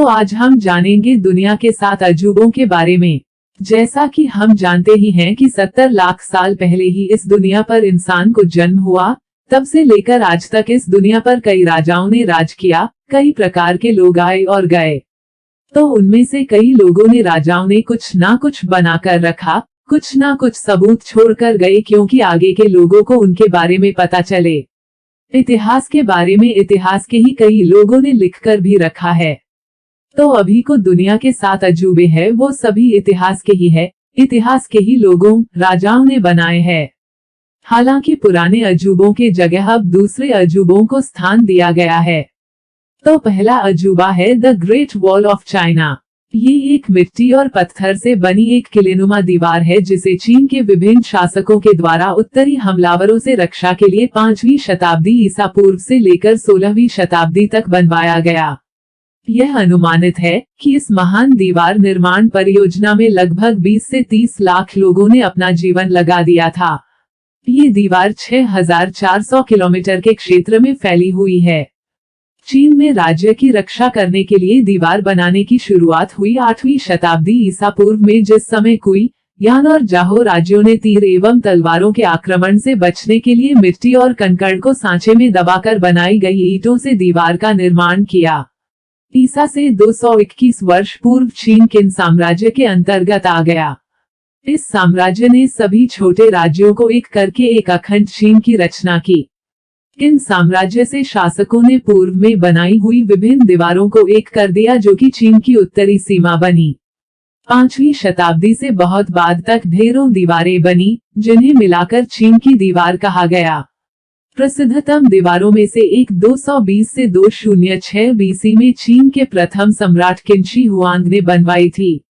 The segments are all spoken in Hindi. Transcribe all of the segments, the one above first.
तो आज हम जानेंगे दुनिया के 7 अजूबों के बारे में। जैसा कि हम जानते ही हैं कि 70 लाख साल पहले ही इस दुनिया पर इंसान को जन्म हुआ। तब से लेकर आज तक इस दुनिया पर कई राजाओं ने राज किया, कई प्रकार के लोग आए और गए। तो उनमें से कई लोगों ने, राजाओं ने कुछ ना कुछ बनाकर रखा, कुछ ना कुछ सबूत छोड़कर गए क्योंकि आगे के लोगों को उनके बारे में पता चले। इतिहास के बारे में इतिहास के ही कई लोगों ने लिखकर भी रखा है। तो अभी को दुनिया के 7 अजूबे हैं, वो सभी इतिहास के ही है, इतिहास के ही लोगों, राजाओं ने बनाए हैं। हालांकि पुराने अजूबों के जगह अब दूसरे अजूबों को स्थान दिया गया है। तो पहला अजूबा है the great wall of China. ये एक मिट्टी और पत्थर से बनी एक किलेनुमा दीवार है जिसे चीन के विभिन्न शासकों के द्वारा उत्तरी हमलावरों से रक्षा के लिए 5वीं शताब्दी ईसा पूर्व से लेकर 16वीं शताब्दी तक बनवाया गया। यह अनुमानित है कि इस महान दीवार निर्माण परियोजना में लगभग 20 से 30 लाख लोगों ने अपना जीवन लगा दिया था। ये दीवार 6400 किलोमीटर के क्षेत्र में फैली हुई है। चीन में राज्य की रक्षा करने के लिए दीवार बनाने की शुरुआत हुई 8वीं शताब्दी ईसा पूर्व में, जिस समय कुई, यान और जाहो राज्यों ने तीर एवं तलवारों के आक्रमण से बचने के लिए मिट्टी और कंकड़ को सांचे में दबाकर बनाई गई ईंटों से दीवार का निर्माण किया। ईसा से 221 वर्ष पूर्व चीन किन साम्राज्य के अंतर्गत आ गया। इस साम्राज्य ने सभी छोटे राज्यों को एक करके एक अखंड चीन की रचना की। किन साम्राज्य से शासकों ने पूर्व में बनाई हुई विभिन्न दीवारों को एक कर दिया, जो कि चीन की उत्तरी सीमा बनी। 5वीं शताब्दी से बहुत बाद तक ढेरों दीवारें बनी, जिन्हें मिलाकर चीन की दीवार कहा गया। प्रसिद्धतम दीवारों में से एक 220 से 206 बीसी में चीन के प्रथम सम्राट किन शी हुआंग ने बनवाई थी।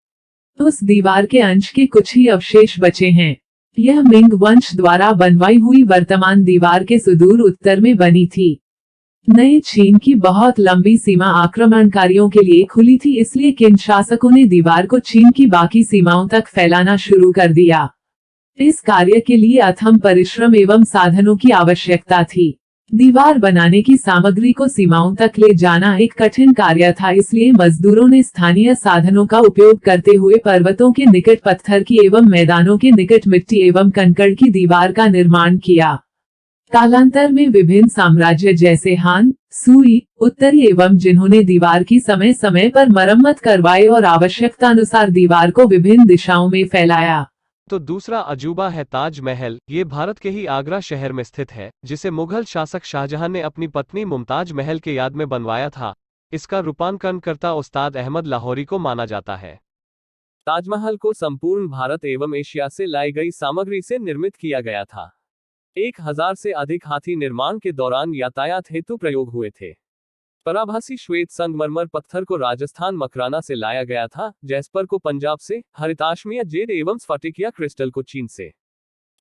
उस दीवार के अंश के कुछ ही अवशेष बचे हैं। यह मिंग वंश द्वारा बनवाई हुई वर्तमान दीवार के सुदूर उत्तर में बनी थी। नए चीन की बहुत लंबी सीमा आक्रमणकारियों के लिए खुली थी, इसलिए किन शासकों ने दीवार को चीन की बाकी सीमाओं तक फैलाना शुरू कर दिया। इस कार्य के लिए अथक परिश्रम एवं साधनों की आवश्यकता थी। दीवार बनाने की सामग्री को सीमाओं तक ले जाना एक कठिन कार्य था, इसलिए मजदूरों ने स्थानीय साधनों का उपयोग करते हुए पर्वतों के निकट पत्थर की एवं मैदानों के निकट मिट्टी एवं कंकड़ की दीवार का निर्माण किया। कालांतर में विभिन्न साम्राज्य जैसे हान, सुई, उत्तरी एवं जिन्होंने दीवार की समय समय पर मरम्मत करवाई और आवश्यकतानुसार दीवार को विभिन्न दिशाओं में फैलाया। तो दूसरा अजूबा है ताजमहल। ये भारत के ही आगरा शहर में स्थित है, जिसे मुगल शासक शाहजहां ने अपनी पत्नी मुमताज महल के याद में बनवाया था। इसका रूपांकन करता उस्ताद अहमद लाहौरी को माना जाता है। ताजमहल को संपूर्ण भारत एवं एशिया से लाई गई सामग्री से निर्मित किया गया था। 1000 से अधिक हाथी निर्माण के दौरान यातायात हेतु प्रयोग हुए थे। पराभासी श्वेत संगमरमर पत्थर को राजस्थान मकराना से लाया गया था, जैस्पर को पंजाब से, हरिताश्मीय जेड एवं स्फटिकिया क्रिस्टल को चीन से,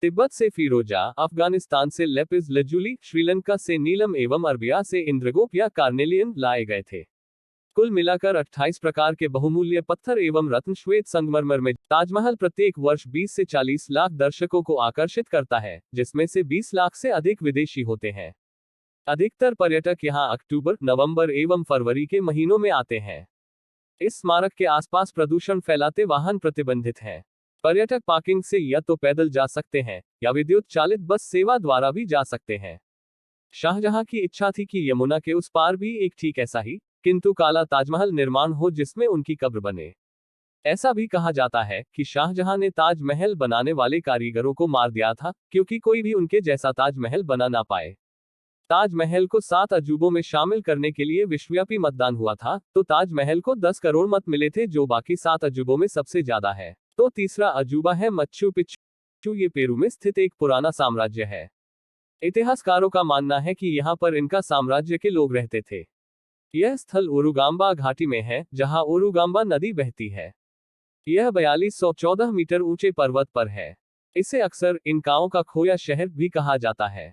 तिब्बत से फिरोजा, अफगानिस्तान से लेपिस लजुली, श्रीलंका से नीलम एवं अरबिया से इंद्रगोप या कार्नेलियन लाए गए थे। कुल मिलाकर 28 प्रकार के बहुमूल्य पत्थर एवं रत्न श्वेत संगमरमर में ताजमहल प्रत्येक वर्ष 20 से 40 लाख दर्शकों को आकर्षित करता है, जिसमें से 20 लाख से अधिक विदेशी होते हैं। अधिकतर पर्यटक यहां अक्टूबर, नवंबर एवं फरवरी के महीनों में आते हैं। इस स्मारक के आसपास प्रदूषण फैलाते वाहन प्रतिबंधित हैं। पर्यटक पार्किंग से या तो पैदल जा सकते हैं या विद्युत चालित बस सेवा द्वारा भी जा सकते हैं। शाहजहां की इच्छा थी कि यमुना के उस पार भी एक ठीक ऐसा ही किंतु काला ताजमहल निर्माण हो, जिसमें उनकी कब्र बने। ऐसा भी कहा जाता है कि शाहजहां ने ताजमहल बनाने वाले कारीगरों को मार दिया था, क्योंकि कोई भी उनके जैसा ताजमहल बना ना पाए। ताजमहल को 7 अजूबों में शामिल करने के लिए विश्वव्यापी मतदान हुआ था, तो ताजमहल को 10 करोड़ मत मिले थे, जो बाकी 7 अजूबों में सबसे ज्यादा है। तो तीसरा अजूबा है मच्चू पिच्चू। ये पेरू में स्थित एक पुराना साम्राज्य है। इतिहासकारों का मानना है कि यहाँ पर इनका साम्राज्य के लोग रहते थे। यह स्थल ओरुगांबा घाटी में है, जहाँ ओरुगांबा नदी बहती है। यह 4214 मीटर ऊंचे पर्वत पर है। इसे अक्सर इनकाओं का खोया शहर भी कहा जाता है।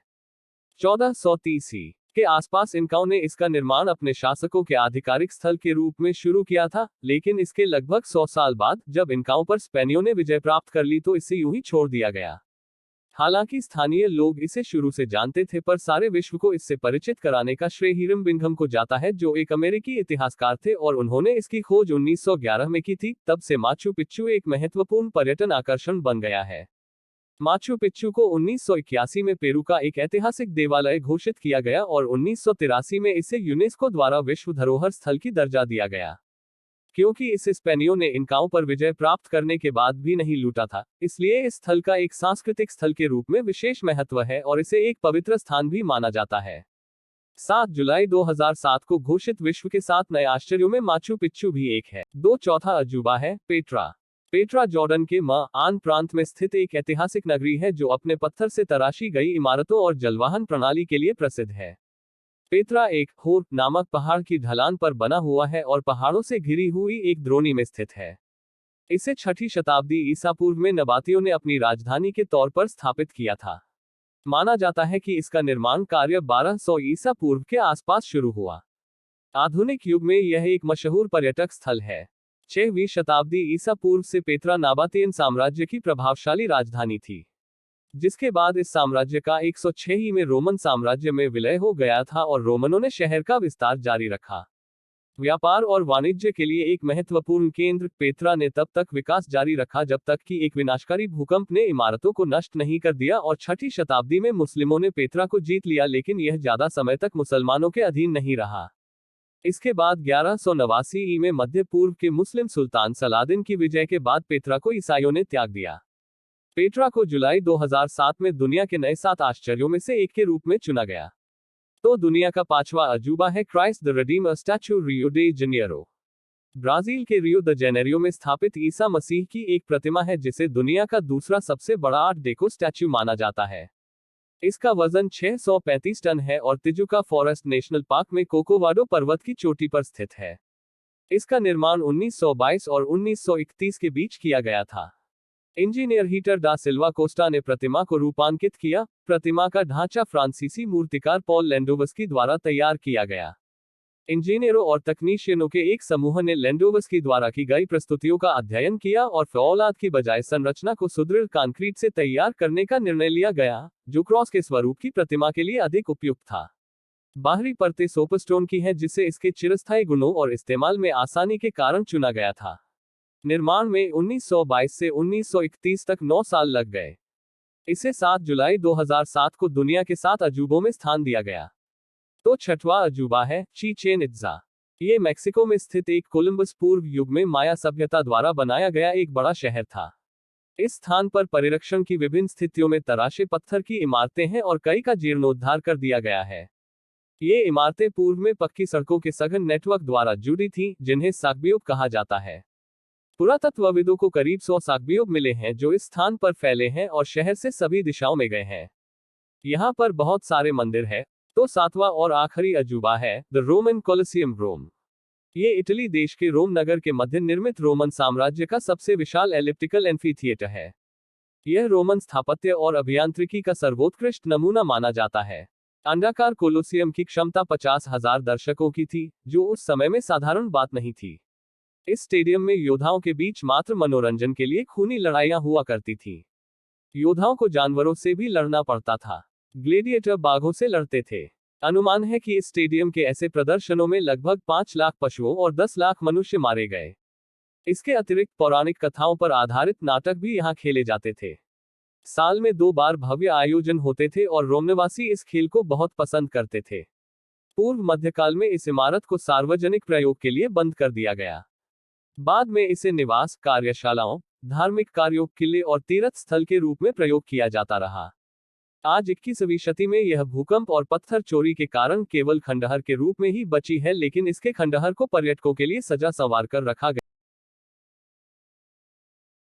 1430 के आसपास इनकाओं ने इसका निर्माण अपने शासकों के आधिकारिक स्थल के रूप में शुरू किया था, लेकिन इसके लगभग 100 साल बाद जब इनकाओं पर स्पेनियों ने विजय प्राप्त कर ली तो इसे यूं ही छोड़ दिया गया। हालांकि स्थानीय लोग इसे शुरू से जानते थे, पर सारे विश्व को इससे परिचित कराने का श्रेय हिरम बिंघम को जाता है, जो एक अमेरिकी इतिहासकार थे और उन्होंने इसकी खोज 1911 में की थी। तब से माचू पिच्चू एक महत्वपूर्ण पर्यटन आकर्षण बन गया है। माचू पिच्चू को 1981 में पेरू का एक ऐतिहासिक देवालय घोषित किया गया और 1983 में इसे यूनेस्को द्वारा विश्व धरोहर स्थल की दर्जा दिया गया। क्योंकि इस स्पेनियों ने इंकाओं पर विजय प्राप्त करने के बाद भी नहीं लूटा था, इसलिए इस स्थल का एक सांस्कृतिक स्थल के रूप में विशेष महत्व है और इसे एक पवित्र स्थान भी माना जाता है। 7 जुलाई 2007 को घोषित विश्व के 7 नए आश्चर्यों में माचू पिच्चू भी एक है। चौथा अजूबा है पेट्रा। पेट्रा जॉर्डन के आन प्रांत में स्थित एक ऐतिहासिक नगरी है जो अपने पत्थर से तराशी गई इमारतों और जलवाहन प्रणाली के लिए प्रसिद्ध है। पेत्रा एक होर नामक पहाड़ की ढलान पर बना हुआ है और पहाड़ों से घिरी हुई एक द्रोणी में स्थित है। इसे 6ठी शताब्दी ईसा पूर्व में नबातियों ने अपनी राजधानी के तौर पर स्थापित किया था। माना जाता है कि इसका निर्माण कार्य 1200 ईसा पूर्व के आसपास शुरू हुआ। आधुनिक युग में यह एक मशहूर पर्यटक स्थल है। 6वीं शताब्दी ईसा पूर्व से पेत्रा नाबातेन साम्राज्य की प्रभावशाली राजधानी थी, जिसके बाद इस साम्राज्य का 106 ही में रोमन साम्राज्य में विलय हो गया था और रोमनों ने शहर का विस्तार जारी रखा। व्यापार और वाणिज्य के लिए एक महत्वपूर्ण केंद्र, पेत्रा ने तब तक विकास जारी रखा जब तक कि एक विनाशकारी भूकंप ने इमारतों को नष्ट नहीं कर दिया और 6ठी शताब्दी में मुस्लिमों ने पेत्रा को जीत लिया, लेकिन यह ज्यादा समय तक मुसलमानों के अधीन नहीं रहा। इसके बाद 1189 ई में मध्य पूर्व के मुस्लिम सुल्तान सलादिन की विजय के बाद पेत्रा को ईसाइयों ने त्याग दिया। पेट्रा को जुलाई 2007 में दुनिया के नए 7 आश्चर्यों में से एक के रूप में चुना गया। दुनिया का 5वां अजूबा है Christ the Redeemer statue, Rio de Janeiro. Brazil के रियो द जेनेरियो में स्थापित ईसा मसीह की एक प्रतिमा है जिसे दुनिया का दूसरा सबसे बड़ा आर्ट डेको स्टैच्यू माना जाता है। इसका वजन 635 टन है और तिजुका फॉरेस्ट नेशनल पार्क में कोकोवाडो पर्वत की चोटी पर स्थित है। इसका निर्माण 1922 और 1931 के बीच किया गया था। इंजीनियर हीटर डा सिल्वा कोस्टा ने प्रतिमा को रूपांकित किया। प्रतिमा का ढांचा फ्रांसीसी मूर्तिकार पॉल लेंडोवस्की द्वारा तैयार किया गया। इंजीनियरों और तकनीशियनों के एक समूह ने लेंडोवस्की द्वारा की गई प्रस्तुतियों का अध्ययन किया और फौलाद की बजाय संरचना को सुदृढ़ कंक्रीट से तैयार करने का निर्णय लिया गया, जो क्रॉस के स्वरूप की प्रतिमा के लिए अधिक उपयुक्त था। बाहरी परतें सोपस्टोन की हैं, जिसे इसके चिरस्थायी गुणों और इस्तेमाल में आसानी के कारण चुना गया था। निर्माण में 1922 से 1931 तक 9 साल लग गए। इसे 7 जुलाई 2007 को दुनिया के 7 अजूबों में स्थान दिया गया। 6वां अजूबा है चिचेन इत्जा। ये मैक्सिको में स्थित एक कोलंबस पूर्व युग में माया सभ्यता द्वारा बनाया गया एक बड़ा शहर था। इस स्थान पर परिरक्षण की विभिन्न स्थितियों में तराशे पत्थर की इमारतें हैं और कई का जीर्णोद्धार कर दिया गया है। ये इमारतें पूर्व में पक्की सड़कों के सघन नेटवर्क द्वारा जुड़ी थीं, जिन्हें साग्बियोब कहा जाता है। पुरातत्वविदों को करीब 100 साग्बियोब मिले हैं जो इस स्थान पर फैले हैं और शहर से सभी दिशाओं में गए हैं। यहाँ पर बहुत सारे मंदिर हैं। 7वां और आखिरी अजूबा है द रोमन कोलोसियम, रोम। ये इटली देश के रोम नगर के मध्य निर्मित रोमन साम्राज्य का सबसे विशाल एलिप्टिकल एम्फीथिएटर है। यह रोमन स्थापत्य और अभियांत्रिकी का सर्वोत्कृष्ट नमूना माना जाता है। अंडाकार कोलोसियम की क्षमता 50,000 दर्शकों की थी, जो उस समय में साधारण बात नहीं थी। इस स्टेडियम में योद्धाओं के बीच मात्र मनोरंजन के लिए खूनी लड़ाइयां हुआ करती थीं। योद्धाओं को जानवरों से भी लड़ना पड़ता था। ग्लेडिएटर बाघों से लड़ते थे। अनुमान है कि इस स्टेडियम के ऐसे प्रदर्शनों में लगभग 5 लाख पशुओं और 10 लाख मनुष्य मारे गए। इसके अतिरिक्त पौराणिक कथाओं पर आधारित नाटक भी यहाँ खेले जाते थे। साल में 2 बार भव्य आयोजन होते थे और रोमनवासी इस खेल को बहुत पसंद करते थे। पूर्व मध्यकाल में इस इमारत को सार्वजनिक प्रयोग के लिए बंद कर दिया गया। बाद में इसे निवास, कार्यशालाओं, धार्मिक कार्यों, किले और तीर्थ स्थल के रूप में प्रयोग किया जाता रहा। आज 21वीं शती में यह भूकंप और पत्थर चोरी के कारण केवल खंडहर के रूप में ही बची है, लेकिन इसके खंडहर को पर्यटकों के लिए सजा संवार कर रखा गया।